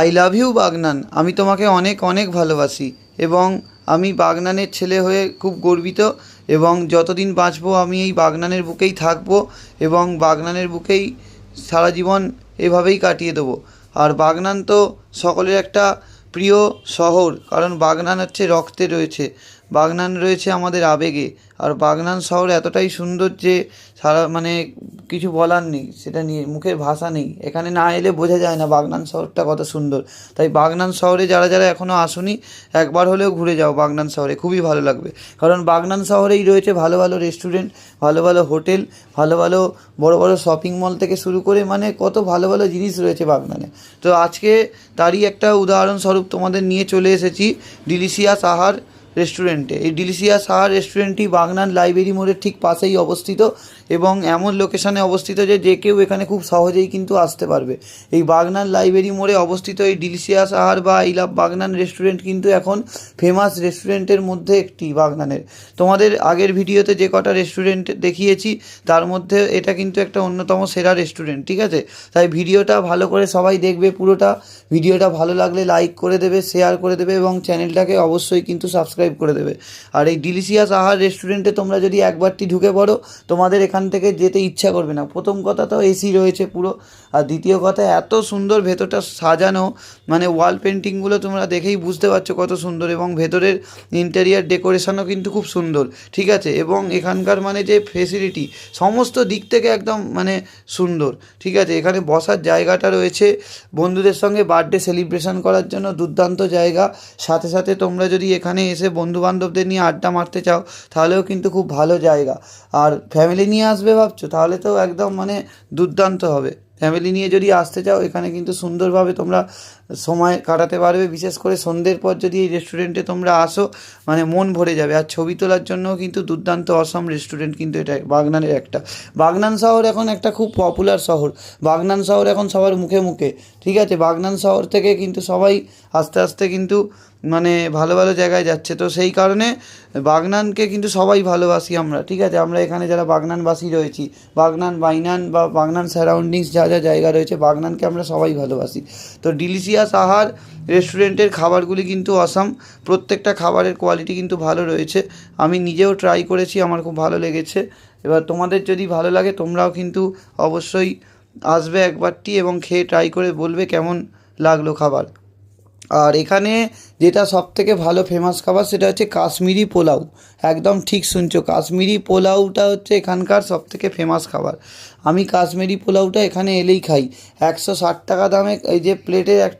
I love you Bagnan. আমি তোমাকে অনেক অনেক ভালোবাসি এবং আমি বাগনানের ছেলে হয়ে খুব গর্বিত এবং যতদিন বাঁচবো আমি এই বাগনানের বুকেই থাকবো এবং বাগনানের বুকেই সারা জীবন এভাবেই কাটিয়ে দেবো। আর বাগনান তো সকলের একটা প্রিয় শহর, কারণ বাগনান হচ্ছে রক্তে রয়েছে, বাগনান রয়েছে আমাদের আবেগে। আর বাগনান শহর এতটাই সুন্দর যে সারা মানে কিছু বলার নেই, সেটা নিয়ে মুখের ভাষা নেই। এখানে না এলে বোঝা যায় না বাগনান শহরটা কত সুন্দর। তাই বাগনান শহরে যারা যারা এখনও আসোনি একবার হলেও ঘুরে যাও বাগনান শহরে, খুবই ভালো লাগবে। কারণ বাগনান শহরেই রয়েছে ভালো ভালো রেস্টুরেন্ট, ভালো ভালো হোটেল, ভালো ভালো বড় বড় শপিং মল থেকে শুরু করে মানে কত ভালো ভালো জিনিস রয়েছে বাগনানে। তো আজকে তারই একটা উদাহরণস্বরূপ তোমাদের নিয়ে চলে এসেছি ডিলিশিয়াস আহার রেস্টুরেন্টে। এই ডিলিশিয়াস আহার রেস্টুরেন্টটি বাগনান লাইব্রেরি মোড়ের ঠিক পাশেই অবস্থিত এবং এমন লোকেশানে অবস্থিত যে যে কেউ এখানে খুব সহজেই কিন্তু আসতে পারবে। এই বাগনান লাইব্রেরি মোড়ে অবস্থিত এই ডিলিশিয়াস আহার বা আই লাভ বাগনান রেস্টুরেন্ট কিন্তু এখন ফেমাস রেস্টুরেন্টের মধ্যে একটি বাগনানের। তোমাদের আগের ভিডিওতে যে কটা রেস্টুরেন্ট দেখিয়েছি তার মধ্যে এটা কিন্তু একটা অন্যতম সেরা রেস্টুরেন্ট, ঠিক আছে? তাই ভিডিওটা ভালো করে সবাই দেখবে পুরোটা। ভিডিওটা ভালো লাগলে লাইক করে দেবে, শেয়ার করে দেবে এবং চ্যানেলটাকে অবশ্যই কিন্তু সাবস্ক্রাইব করে দেবে। আর এই ডিলিশিয়াস আহার রেস্টুরেন্টে তোমরা যদি একবারটি ঢুকে পড়ো তোমাদের এখান থেকে যেতে ইচ্ছা করবে না। প্রথম কথা তো এসি রয়েছে পুরো, আর দ্বিতীয় কথা এত সুন্দর ভেতরটা সাজানো, মানে ওয়াল পেন্টিংগুলো তোমরা দেখেই বুঝতে পারছো কত সুন্দর, এবং ভেতরের ইন্টেরিয়ার ডেকোরেশনও কিন্তু খুব সুন্দর, ঠিক আছে? এবং এখানকার মানে যে ফেসিলিটি সমস্ত দিক থেকে একদম মানে সুন্দর, ঠিক আছে? এখানে বসার জায়গাটা রয়েছে বন্ধুদের সঙ্গে বার্থডে সেলিব্রেশন করার জন্য দুর্দান্ত জায়গা। সাথে সাথে তোমরা যদি এখানে এসে বন্ধুবান্ধবদের নিয়ে আড্ডা মারতে চাও তাহলেও কিন্তু খুব ভালো জায়গা। আর ফ্যামিলি নিয়ে আসবে ভাবছো তাহলে তো একদম মানে দুর্দান্ত হবে। ফ্যামিলি নিয়ে যদি আসতে চাও এখানে কিন্তু সুন্দরভাবে তোমরা সময় কাটাতে পারবে। বিশেষ করে সন্ধ্যের পর যদি এই রেস্টুরেন্টে তোমরা আসো মানে মন ভরে যাবে। আর ছবি তোলার জন্যও কিন্তু দুর্দান্ত অসম রেস্টুরেন্ট কিন্তু এটা বাগনানের একটা। বাগনান শহর এখন একটা খুব পপুলার শহর, বাগনান শহর এখন সবার মুখে মুখে, ঠিক আছে? বাগনান শহর থেকে কিন্তু সবাই আস্তে আস্তে কিন্তু মানে ভালো ভালো জায়গায় যাচ্ছে। তো সেই কারণে বাগনানকে কিন্তু সবাই ভালোবাসি আমরা, ঠিক আছে? আমরা এখানে যারা বাগনানবাসী রয়েছি, বাগনান বাইনান বা বাগনান সারাউন্ডিংস যা যা জায়গা রয়েছে বাগনানকে আমরা সবাই ভালোবাসি। তো ডিলিশিয়াস আহার রেস্টুরেন্টের খাবারগুলি কিন্তু অসাম, প্রত্যেকটা খাবারের কোয়ালিটি কিন্তু ভালো রয়েছে। আমি নিজেও ট্রাই করেছি, আমার খুব ভালো লেগেছে। এবার তোমাদের যদি ভালো লাগে তোমরাও কিন্তু অবশ্যই আসবে একবারটি এবং খেয়ে ট্রাই করে বলবে কেমন লাগলো খাবার। আর এখানে যেটা সবথেকে ভালো ফেমাস খাবার সেটা হচ্ছে কাশ্মীরি পোলাও। একদম ঠিক শুনছো, কাশ্মীরি পোলাওটা হচ্ছে এখানকার সবথেকে ফেমাস খাবার। আমি কাশ্মীরি পোলাওটা এখানে এলেই খাই। 160 টাকা দামে এই যে প্লেটে